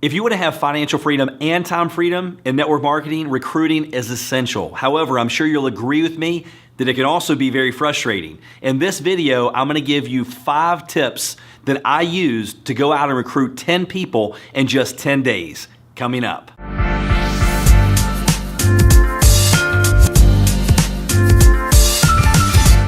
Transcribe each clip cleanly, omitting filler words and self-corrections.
If you want to have financial freedom and time freedom in network marketing, recruiting is essential. However, I'm sure you'll agree with me that it can also be very frustrating. In this video, I'm going to give you 5 tips that I used to go out and recruit 10 people in just 10 days. Coming up.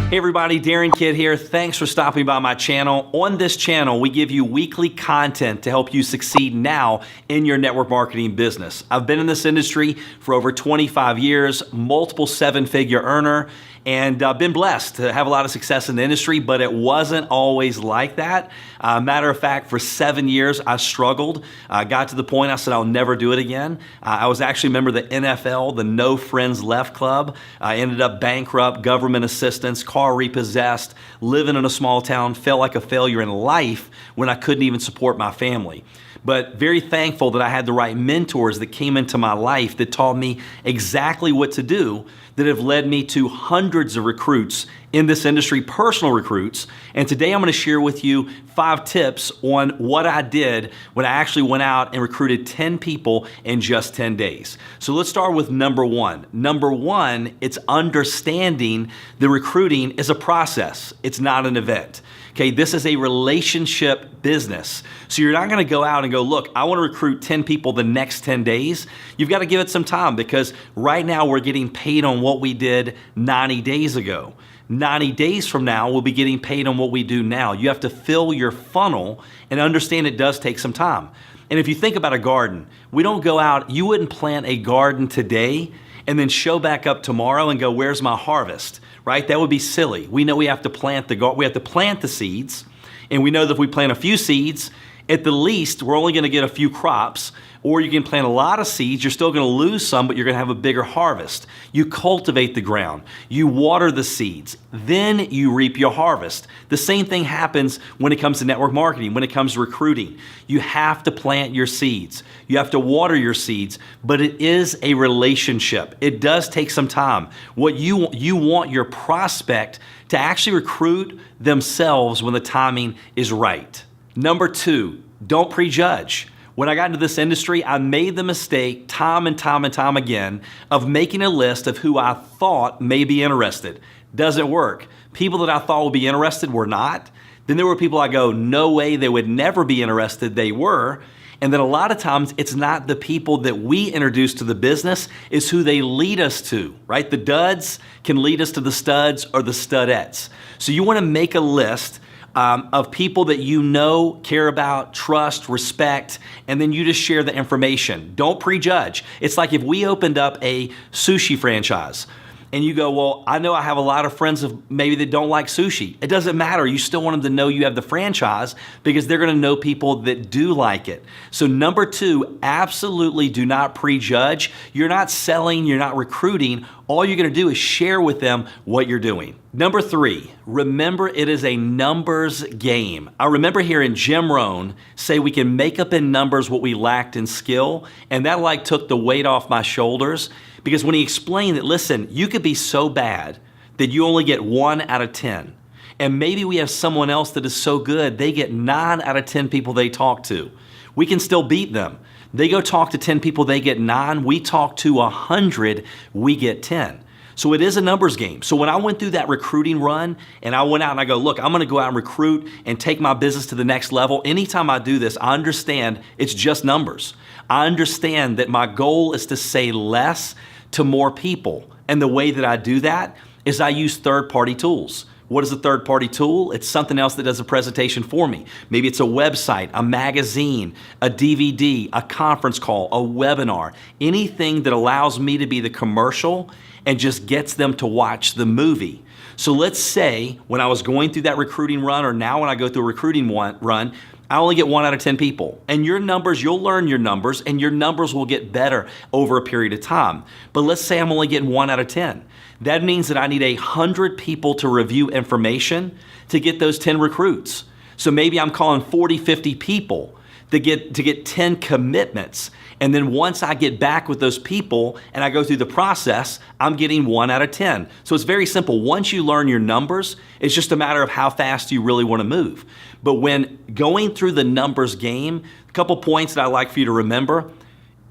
Hey everybody, Darren Kidd here. Thanks for stopping by my channel. On this channel, we give you weekly content to help you succeed now in your network marketing business. I've been in this industry for over 25 years, multiple 7-figure earner, and I've been blessed to have a lot of success in the industry, but it wasn't always like that. Matter of fact, for 7 years, I struggled. Got to the point I said I'll never do it again. I was actually a member of the NFL, the No Friends Left Club. I ended up bankrupt, government assistance, car repossessed, living in a small town, felt like a failure in life when I couldn't even support my family. But very thankful that I had the right mentors that came into my life that taught me exactly what to do, that have led me to hundreds of recruits in this industry, personal recruits. And today I'm going to share with you 5 tips on what I did when I actually went out and recruited 10 people in just 10 days. So let's start with number 1. Number 1, it's understanding that recruiting is a process. It's not an event. Okay, this is a relationship business. So you're not gonna go out and go, look, I wanna recruit 10 people the next 10 days. You've gotta give it some time because right now we're getting paid on what we did 90 days ago. 90 days from now, we'll be getting paid on what we do now. You have to fill your funnel and understand it does take some time. And if you think about a garden, we don't go out, you wouldn't plant a garden today and then show back up tomorrow and go, where's my harvest? Right? That would be silly. We know we have to plant the seeds, and we know that if we plant a few seeds, at the least, we're only gonna get a few crops, or you can plant a lot of seeds, you're still gonna lose some, but you're gonna have a bigger harvest. You cultivate the ground, you water the seeds, then you reap your harvest. The same thing happens when it comes to network marketing, when it comes to recruiting. You have to plant your seeds, you have to water your seeds, but it is a relationship. It does take some time. What you want your prospect to actually recruit themselves when the timing is right. Number 2, don't prejudge. When I got into this industry, I made the mistake time and time again of making a list of who I thought may be interested. Doesn't work. People that I thought would be interested were not. Then there were people I go, no way, they would never be interested, they were. And then a lot of times it's not the people that we introduce to the business, it's who they lead us to, right? The duds can lead us to the studs or the studettes. So you wanna make a list of people that you know, care about, trust, respect, and then you just share the information. Don't prejudge. It's like if we opened up a sushi franchise and you go, well, I know I have a lot of friends of maybe that don't like sushi. It doesn't matter. You still want them to know you have the franchise because they're gonna know people that do like it. So number 2, absolutely do not prejudge. You're not selling, you're not recruiting. All you're gonna do is share with them what you're doing. Number 3, remember it is a numbers game. I remember hearing Jim Rohn say we can make up in numbers what we lacked in skill, and that like took the weight off my shoulders because when he explained that, listen, you could be so bad that you only get 1 out of 10. And maybe we have someone else that is so good, they get 9 out of 10 people they talk to. We can still beat them. They go talk to 10 people, they get 9. We talk to 100, we get 10. So it is a numbers game. So when I went through that recruiting run and I went out and I go, look, I'm gonna go out and recruit and take my business to the next level. Anytime I do this, I understand it's just numbers. I understand that my goal is to say less to more people. And the way that I do that is I use third-party tools. What is a third-party tool? It's something else that does a presentation for me. Maybe it's a website, a magazine, a DVD, a conference call, a webinar, anything that allows me to be the commercial and just gets them to watch the movie. So let's say when I was going through that recruiting run, or now when I go through a recruiting run, I only get 1 out of 10 people. And your numbers, you'll learn your numbers, and your numbers will get better over a period of time. But let's say I'm only getting 1 out of 10. That means that I need 100 people to review information to get those 10 recruits. So maybe I'm calling 40, 50 people to get 10 commitments. And then once I get back with those people and I go through the process, I'm getting 1 out of 10. So it's very simple. Once you learn your numbers, it's just a matter of how fast you really want to move. But when going through the numbers game, a couple points that I like for you to remember: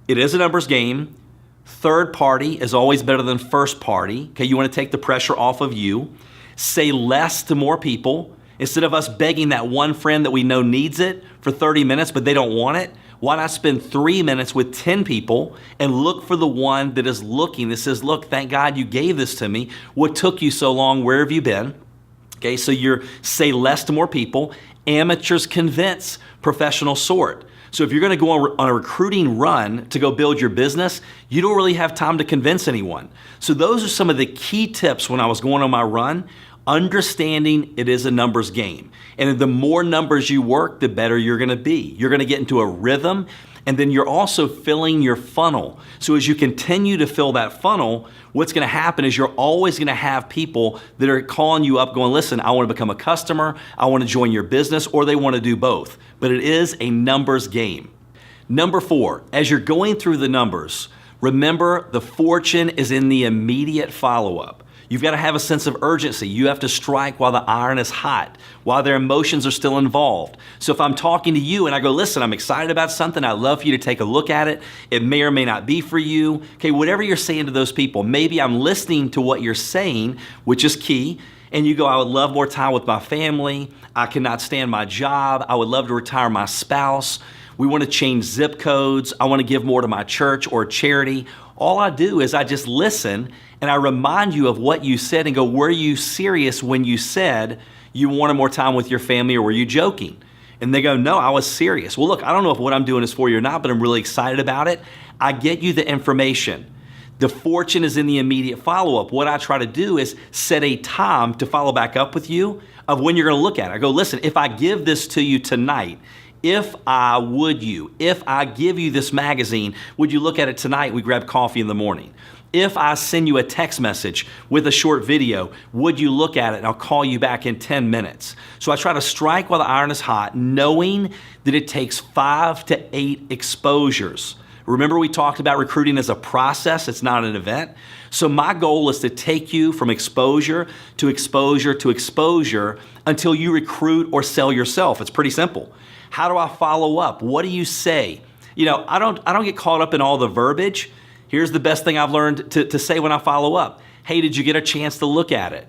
it is a numbers game. Third party is always better than first party. Okay, you want to take the pressure off of you. Say less to more people. Instead of us begging that one friend that we know needs it for 30 minutes, but they don't want it, why not spend 3 minutes with 10 people and look for the one that is looking, that says, look, thank God you gave this to me. What took you so long? Where have you been? Okay, so you're say less to more people. Amateurs convince, professional sort. So if you're going to go on a recruiting run to go build your business, you don't really have time to convince anyone. So those are some of the key tips when I was going on my run. Understanding it is a numbers game. And the more numbers you work, the better you're going to be. You're going to get into a rhythm, and then you're also filling your funnel. So as you continue to fill that funnel, what's going to happen is you're always going to have people that are calling you up going, listen, I want to become a customer, I want to join your business, or they want to do both. But it is a numbers game. Number 4, as you're going through the numbers, remember the fortune is in the immediate follow-up. You've got to have a sense of urgency. You have to strike while the iron is hot, while their emotions are still involved. So if I'm talking to you and I go, listen, I'm excited about something, I'd love for you to take a look at it. It may or may not be for you. Okay, whatever you're saying to those people, maybe I'm listening to what you're saying, which is key. And you go, I would love more time with my family. I cannot stand my job. I would love to retire my spouse. We want to change zip codes. I want to give more to my church or charity. All I do is I just listen and I remind you of what you said and go, were you serious when you said you wanted more time with your family, or were you joking? And they go, no, I was serious. Well, look, I don't know if what I'm doing is for you or not, but I'm really excited about it. I get you the information. The fortune is in the immediate follow-up. What I try to do is set a time to follow back up with you of when you're going to look at it. I go, listen, if I give this to you tonight, if I give you this magazine, would you look at it tonight? We grab coffee in the morning. If I send you a text message with a short video, would you look at it? And I'll call you back in 10 minutes. So I try to strike while the iron is hot, knowing that it takes 5 to 8 exposures. Remember, we talked about recruiting as a process, it's not an event. So my goal is to take you from exposure to exposure to exposure until you recruit or sell yourself. It's pretty simple. How do I follow up? What do you say? I don't get caught up in all the verbiage. Here's the best thing I've learned to say when I follow up. Hey, did you get a chance to look at it?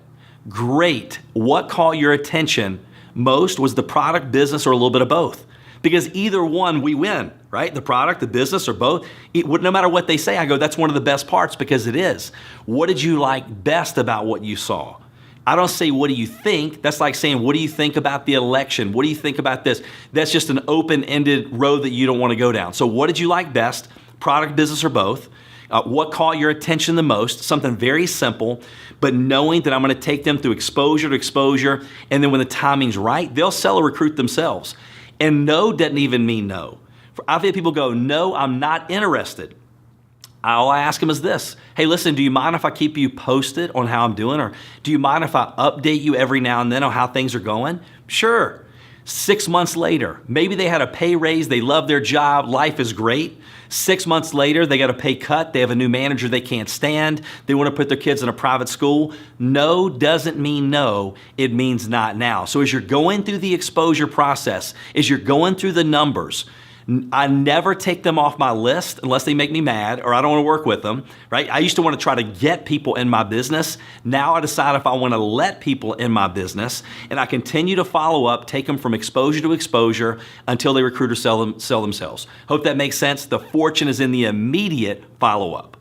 Great. What caught your attention most? Was the product, business, or a little bit of both? Because either one, we win, right? The product, the business, or both. No matter what they say, I go, that's one of the best parts, because it is. What did you like best about what you saw? I don't say, what do you think? That's like saying, what do you think about the election? What do you think about this? That's just an open-ended road that you don't want to go down. So what did you like best? Product, business, or both? What caught your attention the most? Something very simple, but knowing that I'm going to take them through exposure to exposure, and then when the timing's right, they'll sell or recruit themselves. And no doesn't even mean no. I've had people go, no, I'm not interested. All I ask them is this: hey, listen, do you mind if I keep you posted on how I'm doing? Or do you mind if I update you every now and then on how things are going? Sure. 6 months later, maybe they had a pay raise, they love their job, life is great. 6 months later, they got a pay cut, they have a new manager they can't stand, they want to put their kids in a private school. No doesn't mean no, it means not now. So as you're going through the exposure process, as you're going through the numbers, I never take them off my list unless they make me mad or I don't want to work with them, right? I used to want to try to get people in my business. Now I decide if I want to let people in my business, and I continue to follow up, take them from exposure to exposure until they recruit or sell themselves. Hope that makes sense. The fortune is in the immediate follow-up.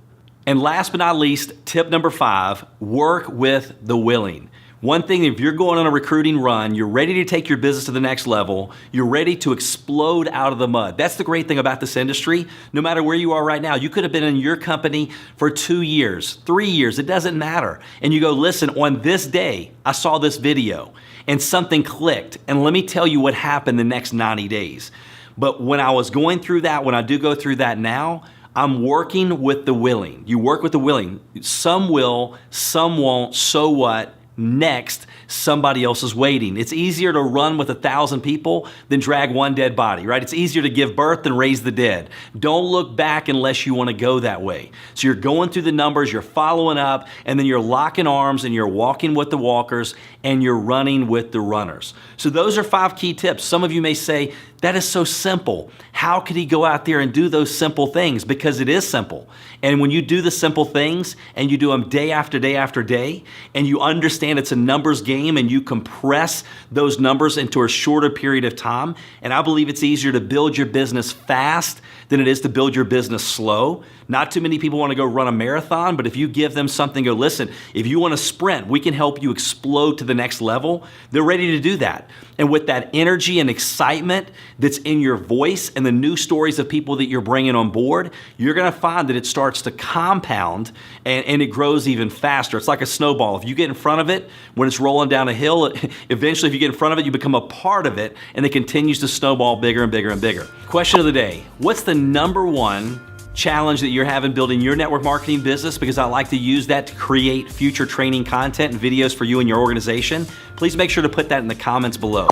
And last but not least, tip number 5, work with the willing. One thing, if you're going on a recruiting run, you're ready to take your business to the next level, you're ready to explode out of the mud. That's the great thing about this industry. No matter where you are right now, you could have been in your company for 2 years, 3 years, it doesn't matter. And you go, listen, on this day, I saw this video and something clicked. And let me tell you what happened the next 90 days. But when I was going through that, when I do go through that now, I'm working with the willing. You work with the willing. Some will, some won't, so what? next, somebody else is waiting. It's easier to run with 1,000 people than drag one dead body, right? It's easier to give birth than raise the dead. Don't look back unless you want to go that way. So you're going through the numbers, you're following up, and then you're locking arms and you're walking with the walkers and you're running with the runners. So those are 5 key tips. Some of you may say, that is so simple. How could he go out there and do those simple things? Because it is simple. And when you do the simple things and you do them day after day after day, and you understand it's a numbers game and you compress those numbers into a shorter period of time, and I believe it's easier to build your business fast than it is to build your business slow. Not too many people want to go run a marathon, but if you give them something, go, listen, if you want to sprint, we can help you explode to the next level. They're ready to do that. And with that energy and excitement that's in your voice and the new stories of people that you're bringing on board, you're going to find that it starts to compound and it grows even faster. It's like a snowball. If you get in front of it, when it's rolling down a hill, eventually if you get in front of it, you become a part of it and it continues to snowball bigger and bigger and bigger. Question of the day, what's the number one challenge that you're having building your network marketing business? Because I like to use that to create future training content and videos for you and your organization. Please make sure to put that in the comments below.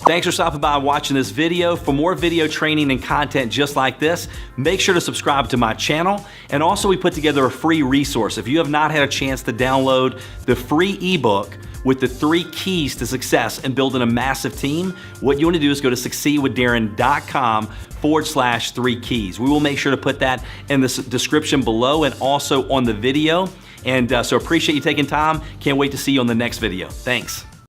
Thanks for stopping by and watching this video. For more video training and content just like this, make sure to subscribe to my channel. And also we put together a free resource. If you have not had a chance to download the free ebook with the 3 keys to success in building a massive team, what you want to do is go to succeedwithdarren.com/3 keys. We will make sure to put that in the description below and also on the video. And so appreciate you taking time. Can't wait to see you on the next video. Thanks.